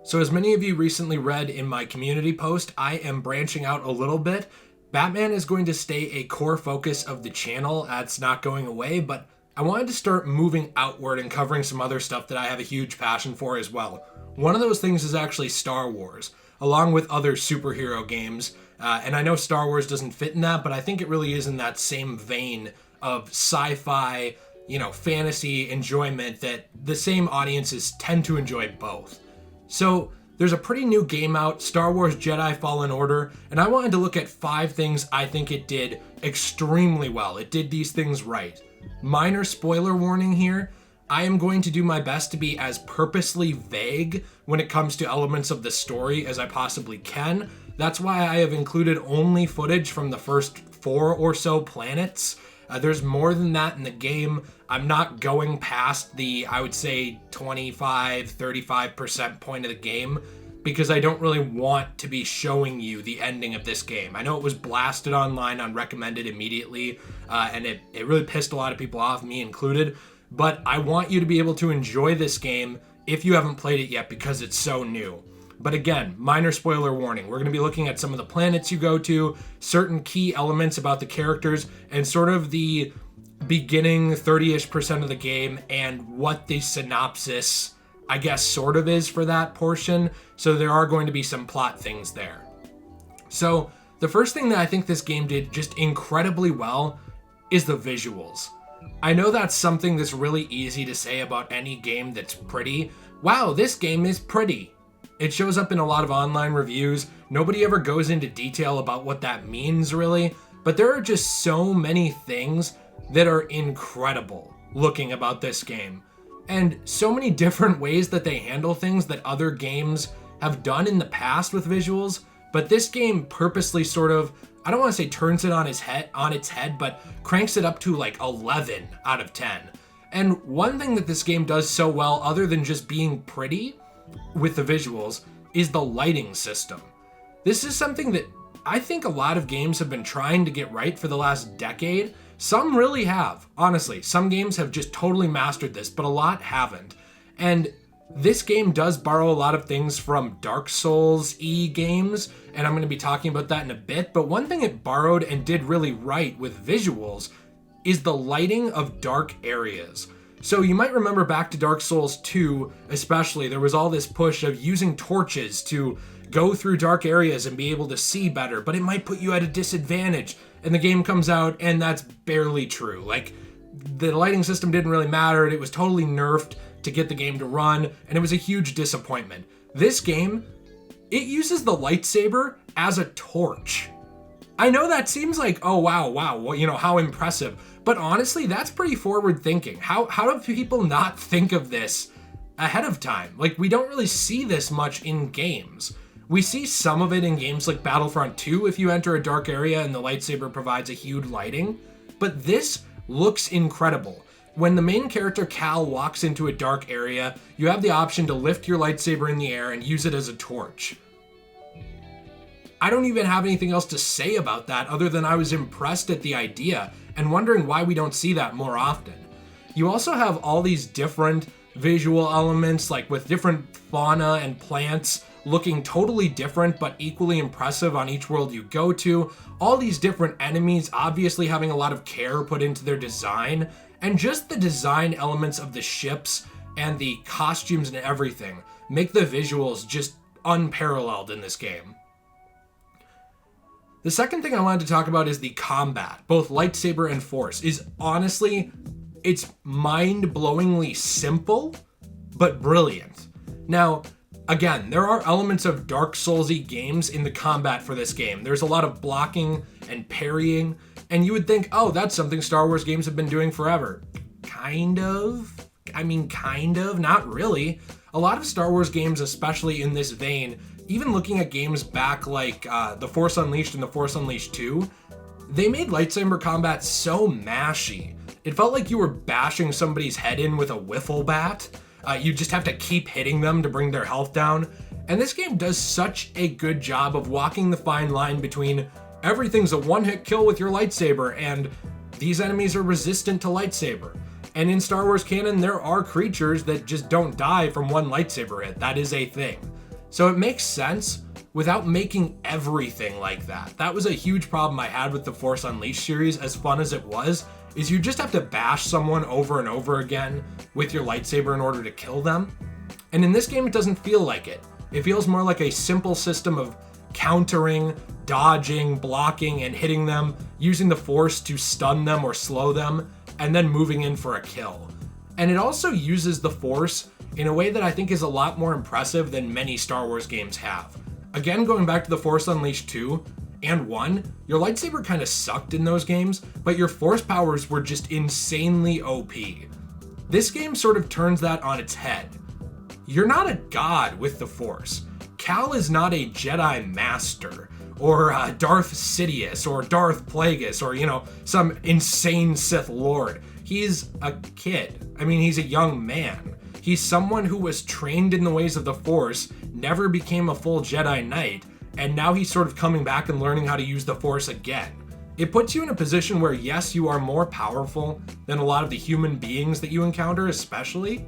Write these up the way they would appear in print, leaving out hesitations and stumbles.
So as many of you recently read in my community post, I am branching out a little bit. Batman is going to stay a core focus of the channel. That's not going away, but I wanted to start moving outward and covering some other stuff that I have a huge passion for as well. One of those things is actually Star Wars, along with other superhero games. And I know Star Wars doesn't fit in that, but I think it really is in that same vein of sci-fi, fantasy enjoyment that the same audiences tend to enjoy both. So there's a pretty new game out, Star Wars Jedi Fallen Order, and I wanted to look at 5 things I think it did extremely well. It did these things right. Minor spoiler warning here, I am going to do my best to be as purposely vague when it comes to elements of the story as I possibly can. That's why I have included only footage from the first 4 or so planets. There's more than that in the game. I'm not going past the, I would say, 25-35% point of the game because I don't really want to be showing you the ending of this game. I know it was blasted online on recommended immediately, and it really pissed a lot of people off, me included, but I want you to be able to enjoy this game if you haven't played it yet because it's so new. But again, minor spoiler warning. We're going to be looking at some of the planets you go to, certain key elements about the characters, and sort of the beginning 30-ish% of the game and what the synopsis, I guess, sort of is for that portion. So there are going to be some plot things there. So the first thing that I think this game did just incredibly well is the visuals. I know that's something that's really easy to say about any game that's pretty. Wow, this game is pretty. It shows up in a lot of online reviews. Nobody ever goes into detail about what that means really, but there are just so many things that are incredible looking about this game. And so many different ways that they handle things that other games have done in the past with visuals, but this game purposely sort of, I don't want to say turns it on its head, but cranks it up to like 11 out of 10. And one thing that this game does so well, other than just being pretty with the visuals, is the lighting system. This is something that I think a lot of games have been trying to get right for the last decade. Some really have, honestly. Some games have just totally mastered this, but a lot haven't. And this game does borrow a lot of things from Dark Souls-y games, and I'm going to be talking about that in a bit, but one thing it borrowed and did really right with visuals is the lighting of dark areas. So you might remember back to Dark Souls 2 especially, there was all this push of using torches to go through dark areas and be able to see better, but it might put you at a disadvantage. And the game comes out and that's barely true. Like, the lighting system didn't really matter, it was totally nerfed to get the game to run, and it was a huge disappointment. This game, it uses the lightsaber as a torch. I know that seems like, oh wow, well, how impressive. But honestly, that's pretty forward thinking. How do people not think of this ahead of time? Like, we don't really see this much in games. We see some of it in games like Battlefront 2 if you enter a dark area and the lightsaber provides a huge lighting. But this looks incredible. When the main character Cal walks into a dark area, you have the option to lift your lightsaber in the air and use it as a torch. I don't even have anything else to say about that other than I was impressed at the idea and wondering why we don't see that more often. You also have all these different visual elements, like with different fauna and plants looking totally different but equally impressive on each world you go to. All these different enemies obviously having a lot of care put into their design, and just the design elements of the ships and the costumes and everything make the visuals just unparalleled in this game. The second thing I wanted to talk about is the combat, both lightsaber and force, is honestly, it's mind-blowingly simple, but brilliant. Now, again, there are elements of Dark Souls-y games in the combat for this game. There's a lot of blocking and parrying, and you would think, oh, that's something Star Wars games have been doing forever. Kind of, not really. A lot of Star Wars games, especially in this vein, even looking at games back like The Force Unleashed and The Force Unleashed 2, they made lightsaber combat so mashy. It felt like you were bashing somebody's head in with a wiffle bat. You just have to keep hitting them to bring their health down. And this game does such a good job of walking the fine line between everything's a one-hit kill with your lightsaber and these enemies are resistant to lightsaber. And in Star Wars canon, there are creatures that just don't die from one lightsaber hit. That is a thing. So it makes sense without making everything like that. That was a huge problem I had with the Force Unleashed series, as fun as it was, is you just have to bash someone over and over again with your lightsaber in order to kill them. And in this game, it doesn't feel like it. It feels more like a simple system of countering, dodging, blocking, and hitting them, using the Force to stun them or slow them, and then moving in for a kill. And it also uses the Force in a way that I think is a lot more impressive than many Star Wars games have. Again, going back to the Force Unleashed 2 and 1, your lightsaber kind of sucked in those games, but your Force powers were just insanely OP. This game sort of turns that on its head. You're not a god with the Force. Cal is not a Jedi Master, or Darth Sidious, or Darth Plagueis, or, some insane Sith Lord. He's a kid. I mean, he's a young man. He's someone who was trained in the ways of the Force, never became a full Jedi Knight, and now he's sort of coming back and learning how to use the Force again. It puts you in a position where, yes, you are more powerful than a lot of the human beings that you encounter, especially,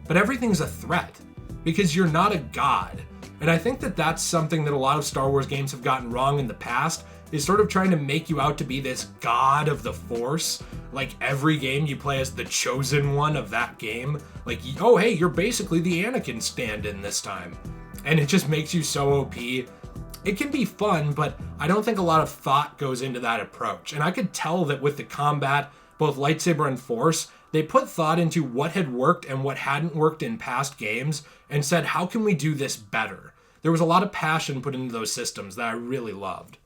but everything's a threat, because you're not a god. And I think that that's something that a lot of Star Wars games have gotten wrong in the past, is sort of trying to make you out to be this god of the Force. Like every game you play as the chosen one of that game. Like, oh hey, you're basically the Anakin stand-in this time. And it just makes you so OP. It can be fun, but I don't think a lot of thought goes into that approach. And I could tell that with the combat, both lightsaber and Force, they put thought into what had worked and what hadn't worked in past games and said, how can we do this better? There was a lot of passion put into those systems that I really loved.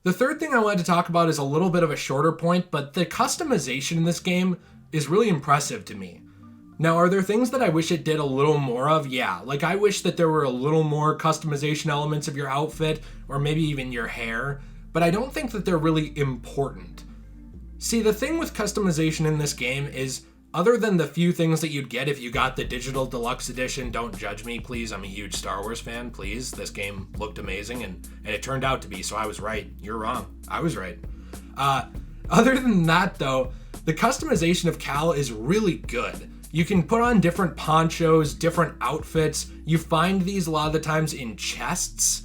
The third thing I wanted to talk about is a little bit of a shorter point, but the customization in this game is really impressive to me. Now, are there things that I wish it did a little more of? Yeah, like I wish that there were a little more customization elements of your outfit, or maybe even your hair, but I don't think that they're really important. See, the thing with customization in this game is, other than the few things that you'd get if you got the digital deluxe edition, don't judge me, please, I'm a huge Star Wars fan, please. This game looked amazing, and it turned out to be, so I was right. You're wrong. I was right. Other than that, though, the customization of Cal is really good. You can put on different ponchos, different outfits. You find these a lot of the times in chests,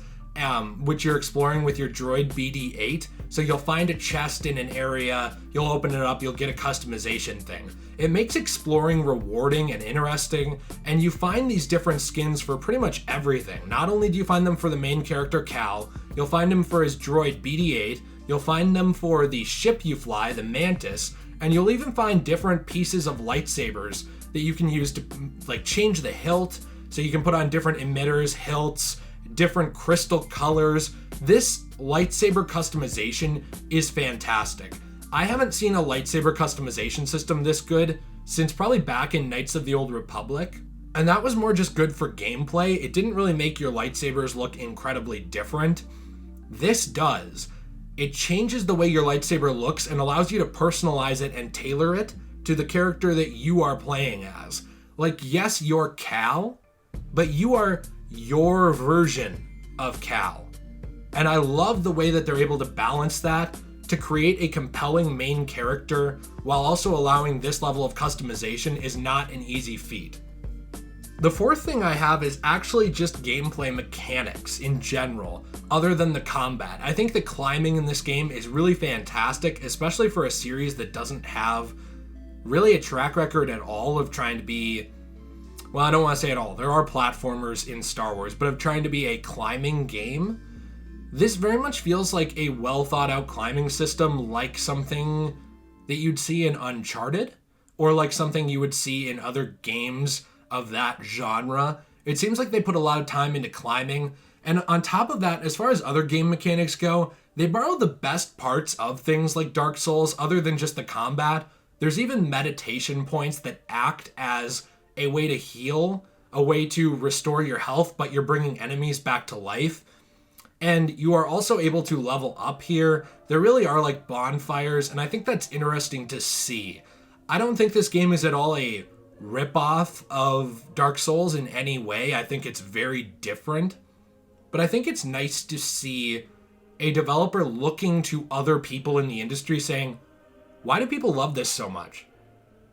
which you're exploring with your droid BD-8. So you'll find a chest in an area, you'll open it up, you'll get a customization thing. It makes exploring rewarding and interesting, and you find these different skins for pretty much everything. Not only do you find them for the main character Cal, you'll find them for his droid BD-8, you'll find them for the ship you fly, the Mantis, and you'll even find different pieces of lightsabers that you can use to like change the hilt, so you can put on different emitters, hilts, different crystal colors. This lightsaber customization is fantastic. I haven't seen a lightsaber customization system this good since probably back in Knights of the Old Republic. And that was more just good for gameplay. It didn't really make your lightsabers look incredibly different. This does. It changes the way your lightsaber looks and allows you to personalize it and tailor it to the character that you are playing as. Like, yes, you're Cal, but you are your version of Cal. And I love the way that they're able to balance that to create a compelling main character while also allowing this level of customization is not an easy feat. The fourth thing I have is actually just gameplay mechanics in general, other than the combat. I think the climbing in this game is really fantastic, especially for a series that doesn't have really a track record at all of trying to be, well, I don't want to say at all. There are platformers in Star Wars, but of trying to be a climbing game. This very much feels like a well thought out climbing system, like something that you'd see in Uncharted, or like something you would see in other games of that genre. It seems like they put a lot of time into climbing, and on top of that, as far as other game mechanics go, they borrow the best parts of things like Dark Souls, other than just the combat. There's even meditation points that act as a way to heal, a way to restore your health, but you're bringing enemies back to life. And you are also able to level up here. There really are like bonfires, and I think that's interesting to see. I don't think this game is at all a ripoff of Dark Souls in any way. I think it's very different. But I think it's nice to see a developer looking to other people in the industry saying, why do people love this so much?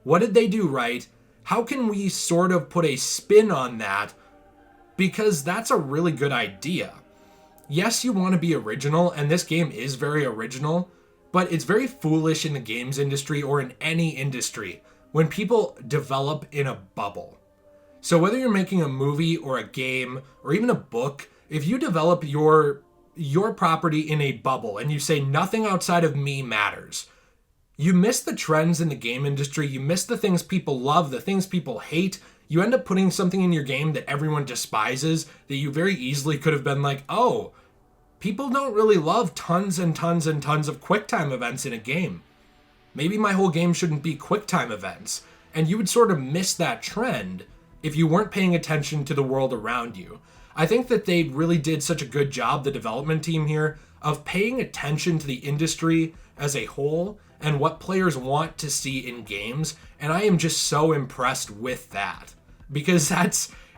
What did they do right? How can we sort of put a spin on that because that's a really good idea. Yes, you want to be original, and this game is very original, but it's very foolish in the games industry or in any industry when people develop in a bubble. So whether you're making a movie or a game or even a book, if you develop your property in a bubble and you say nothing outside of me matters, you miss the trends in the game industry, you miss the things people love, the things people hate. You end up putting something in your game that everyone despises that you very easily could have been like, oh, people don't really love tons and tons and tons of QuickTime events in a game. Maybe my whole game shouldn't be QuickTime events. And you would sort of miss that trend if you weren't paying attention to the world around you. I think that they really did such a good job, the development team here, of paying attention to the industry as a whole and what players want to see in games. And I am just so impressed with that. Because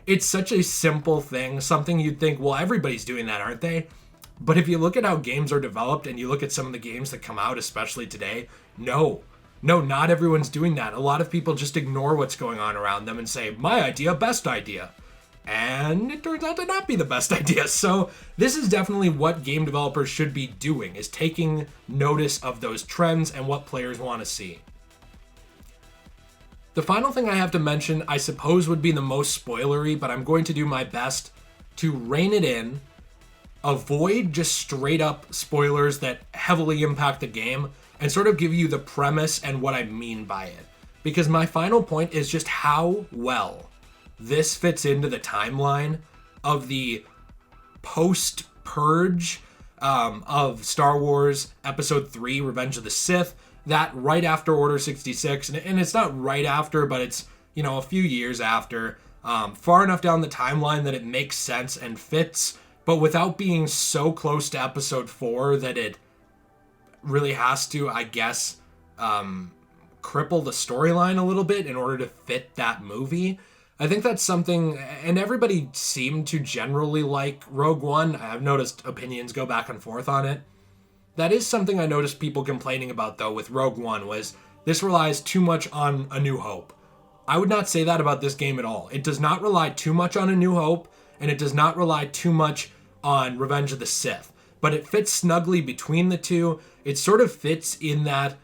it's such a simple thing, something you'd think, well, everybody's doing that, aren't they? But if you look at how games are developed and you look at some of the games that come out, especially today, no, not everyone's doing that. A lot of people just ignore what's going on around them and say, my idea, best idea. And it turns out to not be the best idea. So this is definitely what game developers should be doing, is taking notice of those trends and what players want to see. The final thing I have to mention, I suppose, would be the most spoilery, but I'm going to do my best to rein it in, avoid just straight up spoilers that heavily impact the game, and sort of give you the premise and what I mean by it. Because my final point is just how well this fits into the timeline of the post-purge of Star Wars Episode 3, Revenge of the Sith, that right after Order 66, and it's not right after, but it's, a few years after, far enough down the timeline that it makes sense and fits, but without being so close to Episode 4 that it really has to, I guess, cripple the storyline a little bit in order to fit that movie. I think that's something, and everybody seemed to generally like Rogue One. I've noticed opinions go back and forth on it. That is something I noticed people complaining about, though, with Rogue One, was this relies too much on A New Hope. I would not say that about this game at all. It does not rely too much on A New Hope, and it does not rely too much on Revenge of the Sith. But it fits snugly between the two. It sort of fits in that,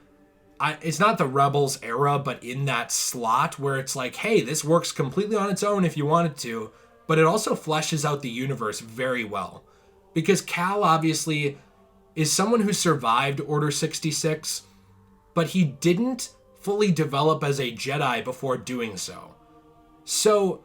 it's not the Rebels era, but in that slot where it's like, hey, this works completely on its own if you want it to, but it also fleshes out the universe very well. Because Cal, obviously, is someone who survived Order 66, but he didn't fully develop as a Jedi before doing so. So,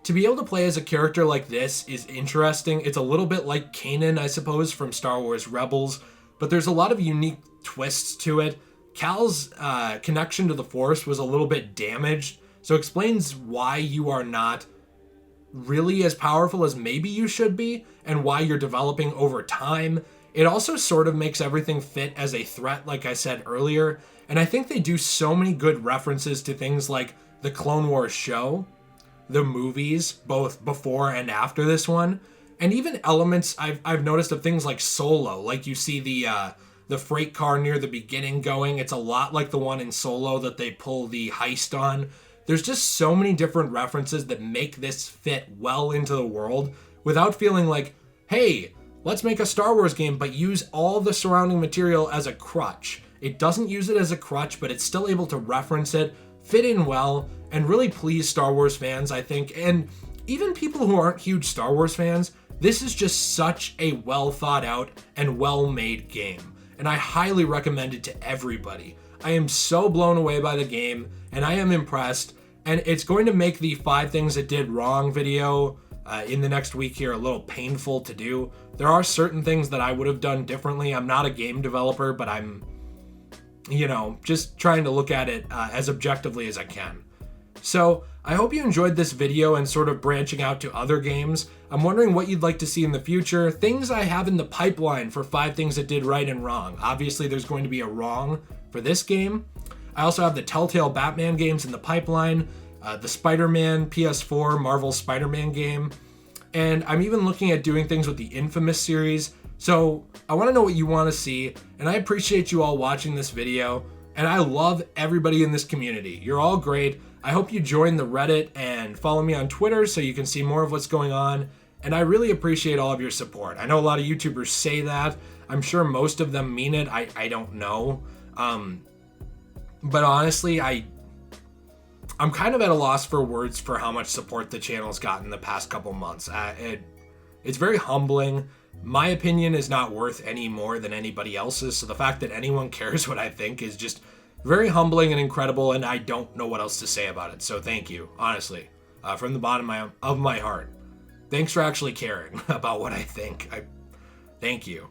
to be able to play as a character like this is interesting. It's a little bit like Kanan, I suppose, from Star Wars Rebels, but there's a lot of unique twists to it. Cal's connection to the Force was a little bit damaged, so it explains why you are not really as powerful as maybe you should be, and why you're developing over time. It also sort of makes everything fit as a threat, like I said earlier, and I think they do so many good references to things like the Clone Wars show, the movies, both before and after this one, and even elements I've noticed of things like Solo, like you see the freight car near the beginning going. It's a lot like the one in Solo that they pull the heist on. There's just so many different references that make this fit well into the world without feeling like, hey, let's make a Star Wars game, but use all the surrounding material as a crutch. It doesn't use it as a crutch, but it's still able to reference it, fit in well, and really please Star Wars fans, I think. And even people who aren't huge Star Wars fans, this is just such a well thought out and well-made game. And I highly recommend it to everybody. I am so blown away by the game, and I am impressed. And it's going to make the 5 things it did wrong video in the next week here a little painful to do. There are certain things that I would have done differently. I'm not a game developer, but I'm, just trying to look at it as objectively as I can. So I hope you enjoyed this video and sort of branching out to other games. I'm wondering what you'd like to see in the future, things I have in the pipeline for 5 things it did right and wrong. Obviously, there's going to be a wrong for this game. I also have the Telltale Batman games in the pipeline, the Spider-Man PS4 Marvel Spider-Man game, and I'm even looking at doing things with the Infamous series. So I want to know what you want to see, and I appreciate you all watching this video. And I love everybody in this community. You're all great. I hope you join the Reddit and follow me on Twitter so you can see more of what's going on. And I really appreciate all of your support. I know a lot of YouTubers say that. I'm sure most of them mean it. I don't know. But honestly, I'm kind of at a loss for words for how much support the channel's gotten the past couple months. It's very humbling. My opinion is not worth any more than anybody else's, so the fact that anyone cares what I think is just very humbling and incredible, and I don't know what else to say about it. So thank you, honestly, from the bottom of my heart. Thanks for actually caring about what I think. Thank you.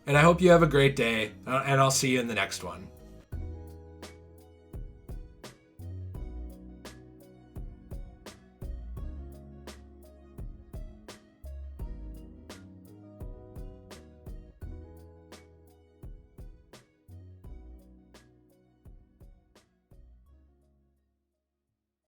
And I hope you have a great day, and I'll see you in the next one.